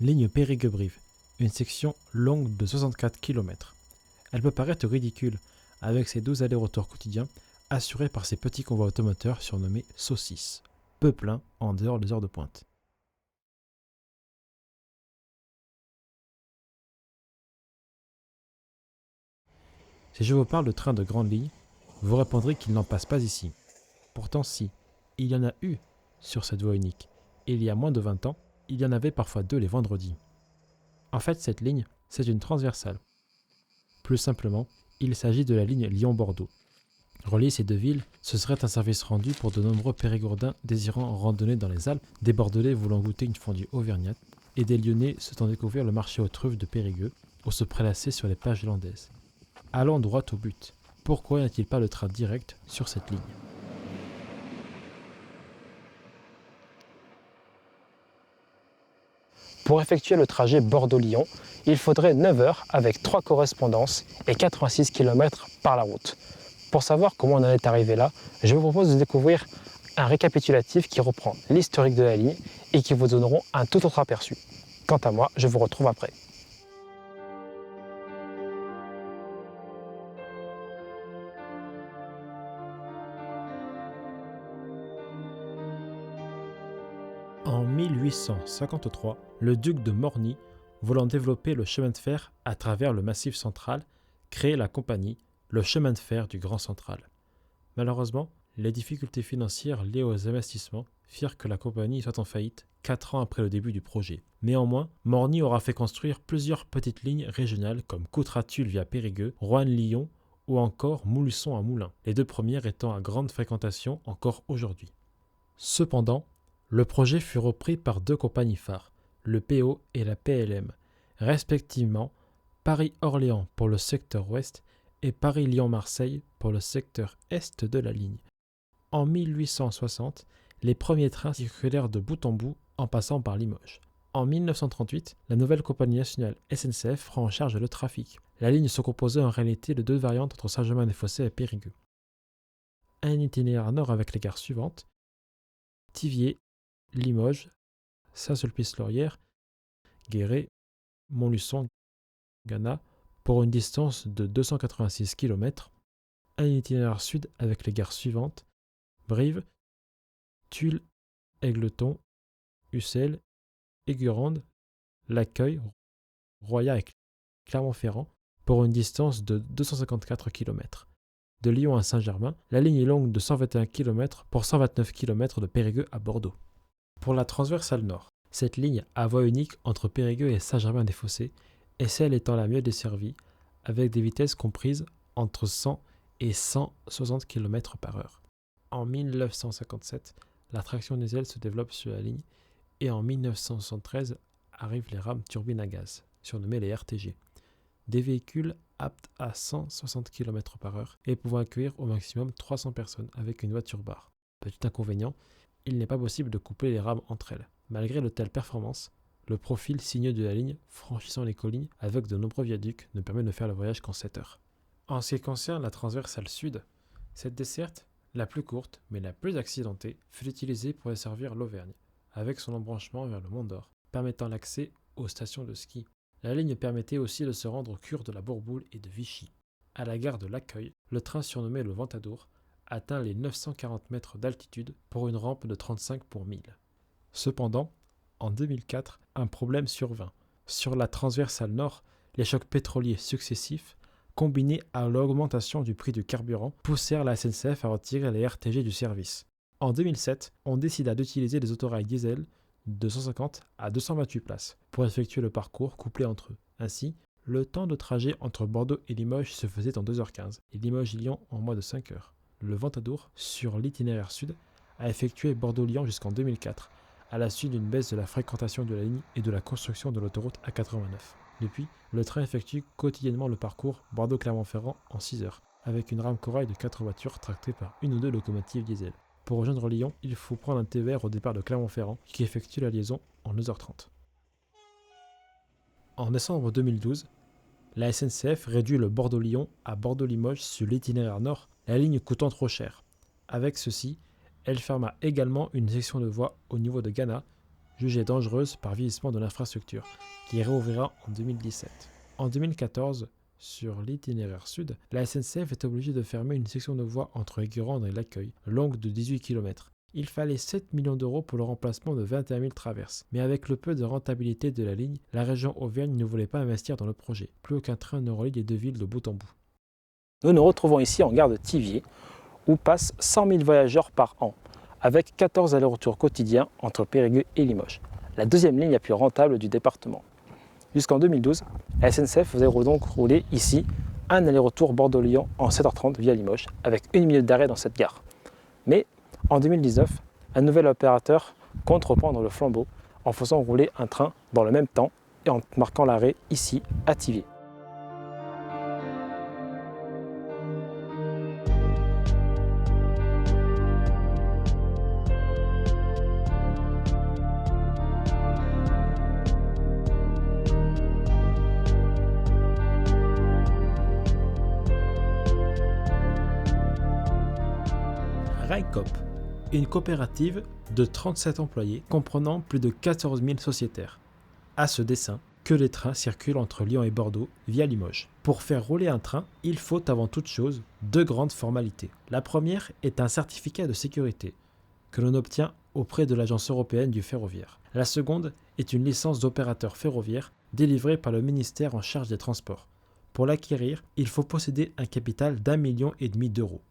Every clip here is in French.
Ligne Périgueux-Brive, une section longue de 64 km. Elle peut paraître ridicule, avec ses 12 allers-retours quotidiens, assurés par ces petits convois automoteurs surnommés saucisses, peu pleins en dehors des heures de pointe. Si je vous parle de trains de grande ligne, vous répondrez qu'il n'en passe pas ici. Pourtant si, il y en a eu sur cette voie unique. Et il y a moins de 20 ans, il y en avait parfois 2 les vendredis. En fait, cette ligne, c'est une transversale. Plus simplement, il s'agit de la ligne Lyon-Bordeaux. Relier ces deux villes, ce serait un service rendu pour de nombreux Périgourdins désirant randonner dans les Alpes, des Bordelais voulant goûter une fondue auvergnate, et des Lyonnais souhaitant découvrir le marché aux truffes de Périgueux, ou se prélasser sur les plages irlandaises. Allons droit au but. Pourquoi n'y a-t-il pas de train direct sur cette ligne ? Pour effectuer le trajet Bordeaux-Lyon, il faudrait 9 heures avec 3 correspondances et 86 km par la route. Pour savoir comment on en est arrivé là, je vous propose de découvrir un récapitulatif qui reprend l'historique de la ligne et qui vous donneront un tout autre aperçu. Quant à moi, je vous retrouve après. En 1853, le duc de Morny, voulant développer le chemin de fer à travers le Massif central, crée la compagnie, le chemin de fer du Grand Central. Malheureusement, les difficultés financières liées aux investissements firent que la compagnie soit en faillite 4 ans après le début du projet. Néanmoins, Morny aura fait construire plusieurs petites lignes régionales comme Coutras-Tulle via Périgueux, Roanne-Lyon ou encore Mouluçon à Moulins, les deux premières étant à grande fréquentation encore aujourd'hui. Cependant, le projet fut repris par 2 compagnies phares, le PO et la PLM, respectivement Paris-Orléans pour le secteur ouest et Paris-Lyon-Marseille pour le secteur est de la ligne. En 1860, les premiers trains circulèrent de bout en bout en passant par Limoges. En 1938, la nouvelle compagnie nationale SNCF prend en charge le trafic. La ligne se composait en réalité de 2 variantes entre Saint-Germain-des-Fossés et Périgueux. Un itinéraire nord avec les gares suivantes: Thiviers, Limoges, Saint-Sulpice-Laurière, Guéret, Montluçon, Gannat, pour une distance de 286 km. Un itinéraire sud avec les gares suivantes: Brive, Tulle, Égletons, Ussel, Aigurande, L'accueil, Royat et Clermont-Ferrand, pour une distance de 254 km. De Lyon à Saint-Germain, la ligne est longue de 121 km pour 129 km de Périgueux à Bordeaux. Pour la transversale nord, cette ligne à voie unique entre Périgueux et Saint-Germain-des-Fossés est celle étant la mieux desservie, avec des vitesses comprises entre 100 et 160 km par heure. En 1957, la traction diesel se développe sur la ligne et en 1973 arrivent les rames turbines à gaz, surnommées les RTG, des véhicules aptes à 160 km par heure et pouvant accueillir au maximum 300 personnes avec une voiture bar. Petit inconvénient, il n'est pas possible de coupler les rames entre elles. Malgré de telles performances, le profil sinueux de la ligne, franchissant les collines avec de nombreux viaducs, ne permet de faire le voyage qu'en 7 heures. En ce qui concerne la transversale sud, cette desserte, la plus courte mais la plus accidentée, fut utilisée pour desservir l'Auvergne, avec son embranchement vers le Mont d'Or, permettant l'accès aux stations de ski. La ligne permettait aussi de se rendre aux cures de la Bourboule et de Vichy. À la gare de L'accueil, le train surnommé le Ventadour atteint les 940 mètres d'altitude pour une rampe de 35 pour 1000. Cependant, en 2004, un problème survint. Sur la transversale nord, les chocs pétroliers successifs, combinés à l'augmentation du prix du carburant, poussèrent la SNCF à retirer les RTG du service. En 2007, on décida d'utiliser des autorails diesel de 150 à 228 places pour effectuer le parcours couplé entre eux. Ainsi, le temps de trajet entre Bordeaux et Limoges se faisait en 2h15 et Limoges-Lyon en moins de 5 heures. Le Ventadour, sur l'itinéraire sud, a effectué Bordeaux-Lyon jusqu'en 2004, à la suite d'une baisse de la fréquentation de la ligne et de la construction de l'autoroute A89. Depuis, le train effectue quotidiennement le parcours Bordeaux-Clermont-Ferrand en 6 heures, avec une rame corail de 4 voitures tractées par une ou deux locomotives diesel. Pour rejoindre Lyon, il faut prendre un TER au départ de Clermont-Ferrand qui effectue la liaison en 2h30. En décembre 2012, la SNCF réduit le Bordeaux-Lyon à Bordeaux-Limoges sur l'itinéraire nord, la ligne coûtant trop cher. Avec ceci, elle ferma également une section de voie au niveau de Gannat jugée dangereuse par vieillissement de l'infrastructure, qui réouvrira en 2017. En 2014, sur l'itinéraire sud, la SNCF est obligée de fermer une section de voie entre Aiguerande et l'Accueil, longue de 18 km. Il fallait 7 millions d'euros pour le remplacement de 21 000 traverses. Mais avec le peu de rentabilité de la ligne, la région Auvergne ne voulait pas investir dans le projet. Plus aucun train ne relie les deux villes de bout en bout. Nous nous retrouvons ici en gare de Thiviers, où passent 100 000 voyageurs par an, avec 14 allers-retours quotidiens entre Périgueux et Limoges, la deuxième ligne la plus rentable du département. Jusqu'en 2012, la SNCF faisait donc rouler ici un aller-retour Bordeaux-Lyon en 7h30 via Limoges, avec 1 minute d'arrêt dans cette gare. Mais en 2019, un nouvel opérateur compte reprendre le flambeau en faisant rouler un train dans le même temps et en marquant l'arrêt ici à Thiviers. Railcoop, une coopérative de 37 employés comprenant plus de 14 000 sociétaires. À ce dessin, que les trains circulent entre Lyon et Bordeaux via Limoges. Pour faire rouler un train, il faut avant toute chose 2 grandes formalités. La première est un certificat de sécurité que l'on obtient auprès de l'Agence européenne du ferroviaire. La seconde est une licence d'opérateur ferroviaire délivrée par le ministère en charge des Transports. Pour l'acquérir, il faut posséder un capital d'1,5 million d'euros.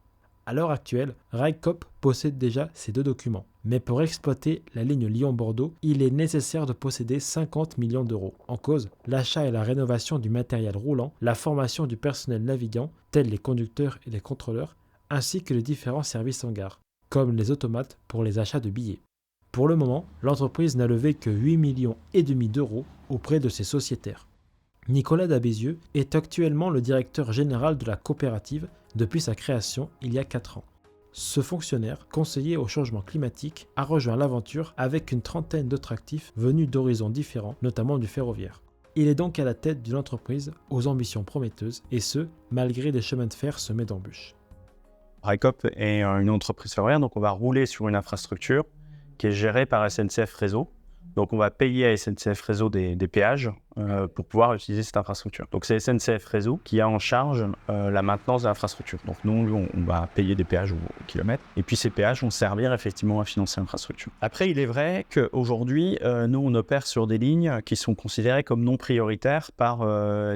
À l'heure actuelle, Railcoop possède déjà ces 2 documents. Mais pour exploiter la ligne Lyon-Bordeaux, il est nécessaire de posséder 50 millions d'euros. En cause, l'achat et la rénovation du matériel roulant, la formation du personnel navigant, tels les conducteurs et les contrôleurs, ainsi que les différents services en gare, comme les automates pour les achats de billets. Pour le moment, l'entreprise n'a levé que 8,5 millions d'euros auprès de ses sociétaires. Nicolas Dabézieux est actuellement le directeur général de la coopérative depuis sa création il y a 4 ans. Ce fonctionnaire, conseiller au changement climatique, a rejoint l'aventure avec une trentaine d'autres actifs venus d'horizons différents, notamment du ferroviaire. Il est donc à la tête d'une entreprise aux ambitions prometteuses, et ce, malgré des chemins de fer semés d'embûches. Railcoop est une entreprise ferroviaire, donc on va rouler sur une infrastructure qui est gérée par SNCF Réseau. Donc on va payer à SNCF Réseau des péages pour pouvoir utiliser cette infrastructure. Donc c'est SNCF Réseau qui a en charge la maintenance de l'infrastructure. Donc nous, on va payer des péages au kilomètre, et puis ces péages vont servir effectivement à financer l'infrastructure. Après, il est vrai qu'aujourd'hui, nous, on opère sur des lignes qui sont considérées comme non prioritaires par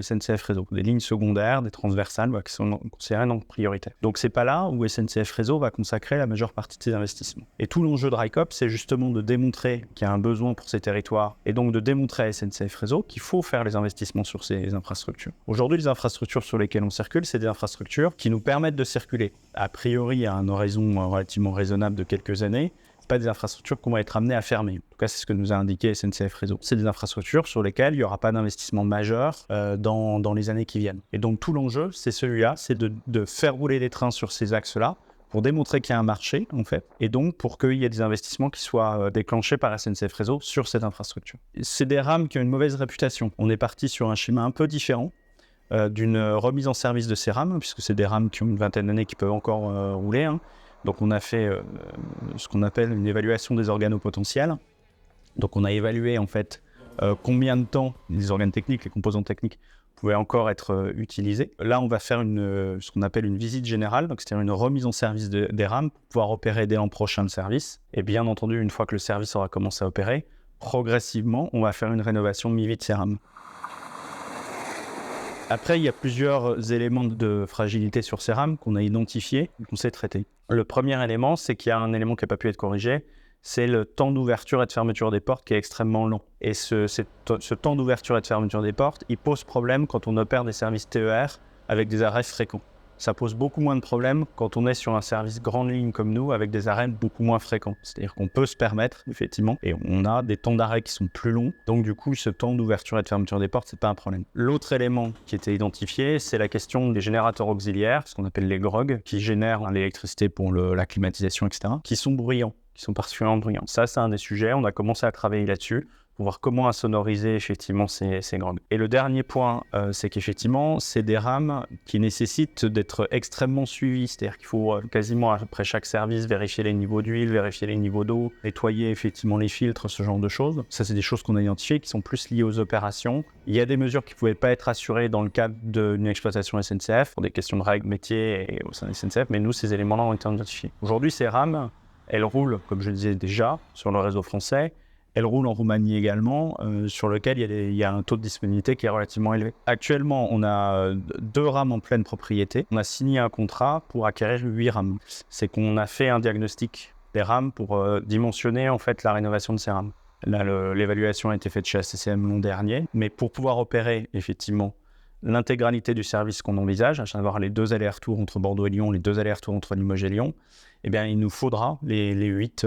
SNCF Réseau. Des lignes secondaires, des transversales qui sont considérées non prioritaires. Donc c'est pas là où SNCF Réseau va consacrer la majeure partie de ses investissements. Et tout l'enjeu de Railcoop, c'est justement de démontrer qu'il y a un besoin pour ces territoires, et donc de démontrer à SNCF Réseau qu'il faut faire les investissements sur ces infrastructures. Aujourd'hui, les infrastructures sur lesquelles on circule, c'est des infrastructures qui nous permettent de circuler. A priori, à un horizon relativement raisonnable de quelques années, c'est pas des infrastructures qu'on va être amené à fermer. En tout cas, c'est ce que nous a indiqué SNCF Réseau. C'est des infrastructures sur lesquelles il n'y aura pas d'investissement majeur dans les années qui viennent. Et donc, tout l'enjeu, c'est celui-là, c'est de faire rouler les trains sur ces axes-là, pour démontrer qu'il y a un marché, en fait, et donc pour qu'il y ait des investissements qui soient déclenchés par SNCF Réseau sur cette infrastructure. C'est des rames qui ont une mauvaise réputation. On est parti sur un schéma un peu différent d'une remise en service de ces rames, puisque c'est des rames qui ont une vingtaine d'années qui peuvent encore rouler. Donc on a fait ce qu'on appelle une évaluation des organopotentiels. Donc on a évalué en fait combien de temps les organes techniques, les composants techniques, pouvaient encore être utilisés. Là, on va faire ce qu'on appelle une visite générale, donc c'est-à-dire une remise en service des rames pour pouvoir opérer dès l'an prochain le service. Et bien entendu, une fois que le service aura commencé à opérer, progressivement, on va faire une rénovation mi-vie de ces rames. Après, il y a plusieurs éléments de fragilité sur ces rames qu'on a identifiés et qu'on sait traiter. Le premier élément, c'est qu'il y a un élément qui n'a pas pu être corrigé, c'est le temps d'ouverture et de fermeture des portes qui est extrêmement long. Et ce temps d'ouverture et de fermeture des portes, il pose problème quand on opère des services TER avec des arrêts fréquents. Ça pose beaucoup moins de problèmes quand on est sur un service grande ligne comme nous avec des arrêts beaucoup moins fréquents. C'est-à-dire qu'on peut se permettre, effectivement, et on a des temps d'arrêt qui sont plus longs. Donc du coup, ce temps d'ouverture et de fermeture des portes, c'est pas un problème. L'autre élément qui était identifié, c'est la question des générateurs auxiliaires, ce qu'on appelle les GROG, qui génèrent l'électricité pour la climatisation, etc., qui sont bruyants. qui sont particulièrement bruyants. Ça, c'est un des sujets. On a commencé à travailler là-dessus pour voir comment sonoriser effectivement ces grandes. Et le dernier point, c'est qu'effectivement, c'est des rames qui nécessitent d'être extrêmement suivies. C'est-à-dire qu'il faut quasiment après chaque service vérifier les niveaux d'huile, vérifier les niveaux d'eau, nettoyer effectivement les filtres, ce genre de choses. Ça, c'est des choses qu'on a identifiées qui sont plus liées aux opérations. Il y a des mesures qui ne pouvaient pas être assurées dans le cadre d'une exploitation SNCF pour des questions de règles métiers et au sein de SNCF, mais nous, ces éléments-là ont été identifiés. Aujourd'hui, ces rames, elles roulent, comme je le disais déjà, sur le réseau français. Elle roule en Roumanie également, sur lequel il y a un taux de disponibilité qui est relativement élevé. Actuellement, on a 2 rames en pleine propriété. On a signé un contrat pour acquérir 8 rames. C'est qu'on a fait un diagnostic des rames pour dimensionner en fait la rénovation de ces rames. Là, l'évaluation a été faite chez ACCM l'an dernier, mais pour pouvoir opérer effectivement l'intégralité du service qu'on envisage, à savoir les 2 allers-retours entre Bordeaux et Lyon, les 2 allers-retours entre Limoges et Lyon, eh bien, il nous faudra les 8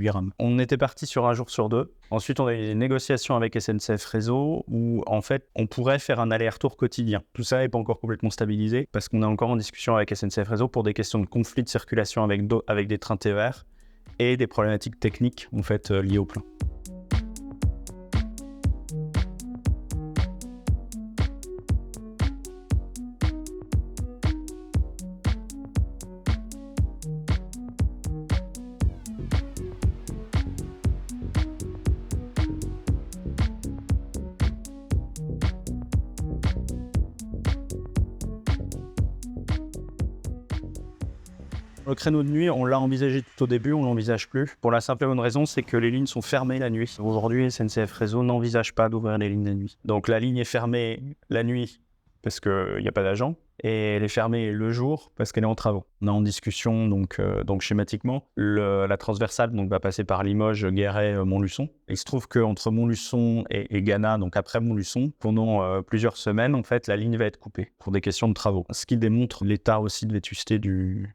rames. On était parti sur 1 jour sur 2. Ensuite, on a eu des négociations avec SNCF Réseau où, en fait, on pourrait faire un aller-retour quotidien. Tout ça n'est pas encore complètement stabilisé parce qu'on est encore en discussion avec SNCF Réseau pour des questions de conflit de circulation avec des trains TER et des problématiques techniques, en fait, liées au plan. Le créneau de nuit, on l'a envisagé tout au début, on ne l'envisage plus. Pour la simple et bonne raison, c'est que les lignes sont fermées la nuit. Aujourd'hui, SNCF Réseau n'envisage pas d'ouvrir les lignes la nuit. Donc la ligne est fermée la nuit parce qu'il n'y a pas d'agent, et elle est fermée le jour parce qu'elle est en travaux. On est en discussion, donc schématiquement, la transversale va passer par Limoges, Guéret, Montluçon. Il se trouve qu'entre Montluçon et Gannat, donc après Montluçon, pendant plusieurs semaines, en fait, la ligne va être coupée pour des questions de travaux. Ce qui démontre l'état aussi de vétusté du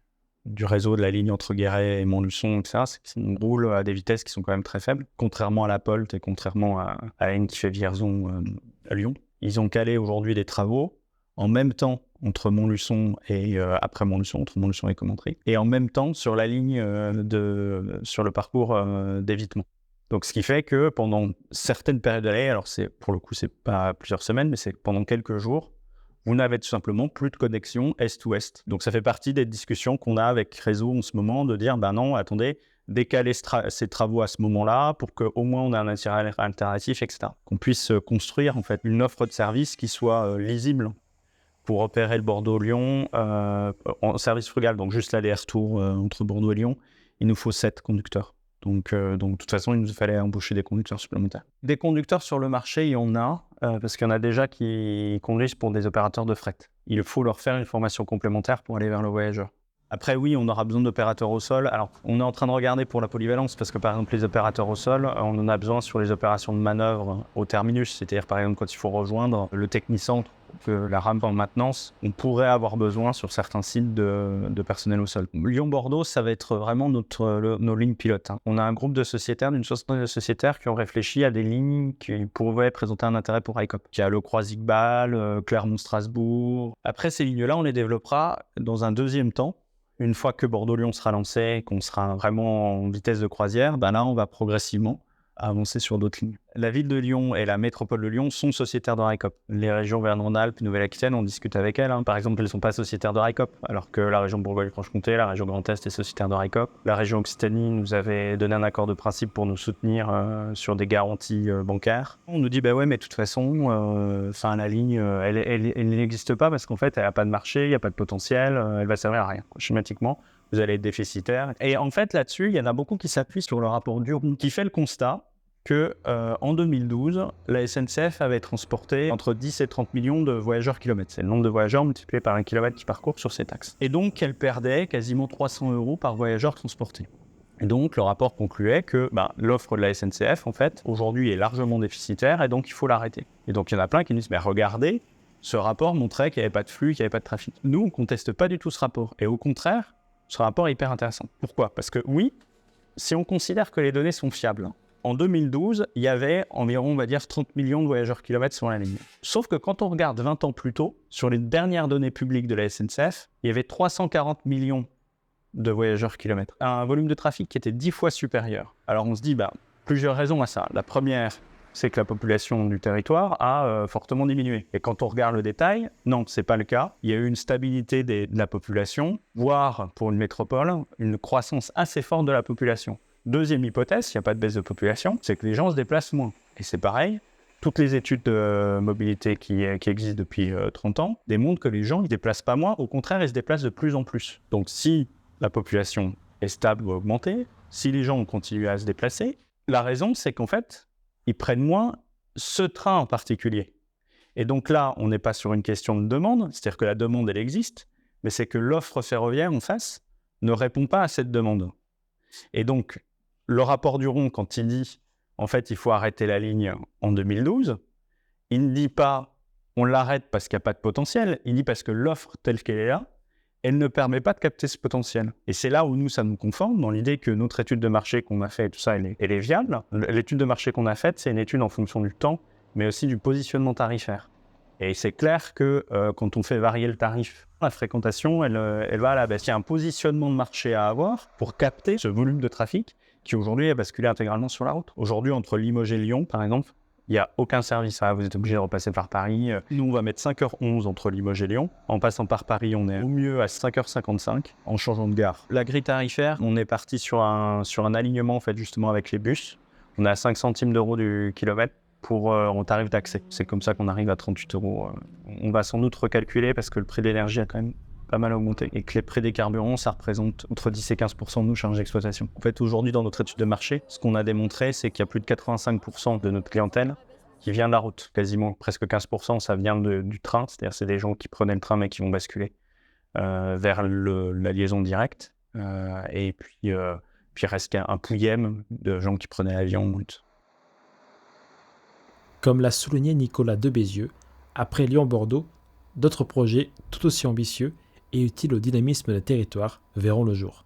réseau de la ligne entre Guéret et Montluçon, etc., c'est qu'on roule à des vitesses qui sont quand même très faibles, contrairement à la Polt et contrairement à la ligne qui fait Vierzon à Lyon. Ils ont calé aujourd'hui des travaux en même temps entre Montluçon et après Montluçon, entre Montluçon et Commentry, et en même temps sur la ligne sur le parcours d'évitement. Donc ce qui fait que pendant certaines périodes de l'année, alors pour le coup c'est pas plusieurs semaines, mais c'est pendant quelques jours, vous n'avez tout simplement plus de connexion est-ouest. Donc ça fait partie des discussions qu'on a avec Réseau en ce moment, de dire, ben non, attendez, décaler ces travaux à ce moment-là pour qu'au moins on ait un itinéraire alternatif, etc. Qu'on puisse construire en fait une offre de service qui soit lisible pour opérer le Bordeaux-Lyon en service frugal. Donc juste l'aller-retour entre Bordeaux et Lyon, il nous faut 7 conducteurs. Donc, de toute façon, il nous fallait embaucher des conducteurs supplémentaires. Des conducteurs sur le marché, il y en a, parce qu'il y en a déjà qui conduisent pour des opérateurs de fret. Il faut leur faire une formation complémentaire pour aller vers le voyageur. Après, oui, on aura besoin d'opérateurs au sol. Alors, on est en train de regarder pour la polyvalence, parce que par exemple, les opérateurs au sol, on en a besoin sur les opérations de manœuvre au terminus. C'est-à-dire, par exemple, quand il faut rejoindre le technicentre, la rame en maintenance, on pourrait avoir besoin sur certains sites de personnel au sol. Lyon-Bordeaux, ça va être vraiment nos lignes pilotes. On a un groupe de sociétaires, d'une soixantaine de sociétaires qui ont réfléchi à des lignes qui pourraient présenter un intérêt pour ICOP. Il y a le Croisic-Bâle, Clermont-Strasbourg. Après, ces lignes-là, on les développera dans un deuxième temps. Une fois que Bordeaux-Lyon sera lancé, qu'on sera vraiment en vitesse de croisière, là, on va progressivement avancer sur d'autres lignes. La ville de Lyon et la métropole de Lyon sont sociétaires de RICOP. Les régions Auvergne-Rhône-Alpes, Nouvelle-Aquitaine, on discute avec elles. Par exemple, elles ne sont pas sociétaires de RICOP, alors que la région Bourgogne-Franche-Comté, la région Grand Est est sociétaire de RICOP. La région Occitanie nous avait donné un accord de principe pour nous soutenir sur des garanties bancaires. On nous dit, ouais, mais de toute façon, la ligne, elle n'existe pas parce qu'en fait, elle n'a pas de marché, il n'y a pas de potentiel, elle va servir à rien, schématiquement. Vous allez être déficitaire. Et en fait, là-dessus, il y en a beaucoup qui s'appuient sur le rapport Duron, qui fait le constat qu'en 2012, la SNCF avait transporté entre 10 et 30 millions de voyageurs kilomètres. C'est le nombre de voyageurs multiplié par un kilomètre qui parcourt sur ces taxes. Et donc, elle perdait quasiment 300 € par voyageur transporté. Et donc, le rapport concluait que l'offre de la SNCF, en fait, aujourd'hui est largement déficitaire et donc il faut l'arrêter. Et donc, il y en a plein qui disent, regardez, ce rapport montrait qu'il n'y avait pas de flux, qu'il n'y avait pas de trafic. Nous, on ne conteste pas du tout ce rapport. Et au contraire, ce rapport est hyper intéressant. Pourquoi ? Parce que oui, si on considère que les données sont fiables, en 2012, il y avait environ, on va dire, 30 millions de voyageurs kilomètres sur la ligne. Sauf que quand on regarde 20 ans plus tôt, sur les dernières données publiques de la SNCF, il y avait 340 millions de voyageurs kilomètres. Un volume de trafic qui était 10 fois supérieur. Alors on se dit, plusieurs raisons à ça. La première, c'est que la population du territoire a fortement diminué. Et quand on regarde le détail, non, c'est pas le cas. Il y a eu une stabilité de la population, voire pour une métropole, une croissance assez forte de la population. Deuxième hypothèse, il n'y a pas de baisse de population, c'est que les gens se déplacent moins. Et c'est pareil, toutes les études de mobilité qui existent depuis 30 ans démontrent que les gens ne se déplacent pas moins, au contraire, ils se déplacent de plus en plus. Donc si la population est stable ou augmentée, si les gens ont continué à se déplacer, la raison, c'est qu'en fait, ils prennent moins ce train en particulier. Et donc là, on n'est pas sur une question de demande, c'est-à-dire que la demande, elle existe, mais c'est que l'offre ferroviaire en face ne répond pas à cette demande. Et donc, le rapport Duron, quand il dit « en fait, il faut arrêter la ligne en 2012 », il ne dit pas « on l'arrête parce qu'il n'y a pas de potentiel », il dit parce que l'offre telle qu'elle est là, elle ne permet pas de capter ce potentiel. Et c'est là où nous, ça nous conforme dans l'idée que notre étude de marché qu'on a faite, tout ça, elle est viable. L'étude de marché qu'on a faite, c'est une étude en fonction du temps, mais aussi du positionnement tarifaire. Et c'est clair que quand on fait varier le tarif, la fréquentation, elle va à la baisse. Il y a un positionnement de marché à avoir pour capter ce volume de trafic qui aujourd'hui est basculé intégralement sur la route. Aujourd'hui, entre Limoges et Lyon, par exemple, il n'y a aucun service. Vous êtes obligé de repasser par Paris. Nous, on va mettre 5h11 entre Limoges et Lyon. En passant par Paris, on est au mieux à 5h55 en changeant de gare. La grille tarifaire, on est parti sur un alignement en fait, justement avec les bus. On est à 5 centimes d'euros du kilomètre en tarif d'accès. C'est comme ça qu'on arrive à 38 euros. On va sans doute recalculer parce que le prix de l'énergie a quand même pas mal augmenté et que les prix des carburants, ça représente entre 10 et 15% de nos charges d'exploitation. En fait, aujourd'hui, dans notre étude de marché, ce qu'on a démontré, c'est qu'il y a plus de 85% de notre clientèle qui vient de la route. Quasiment presque 15%, ça vient du train, c'est-à-dire c'est des gens qui prenaient le train mais qui vont basculer vers la liaison directe. Et puis, il reste un pouillème de gens qui prenaient l'avion. Comme l'a souligné Nicolas Debézieux, après Lyon-Bordeaux, d'autres projets tout aussi ambitieux et utiles au dynamisme des territoires verront le jour.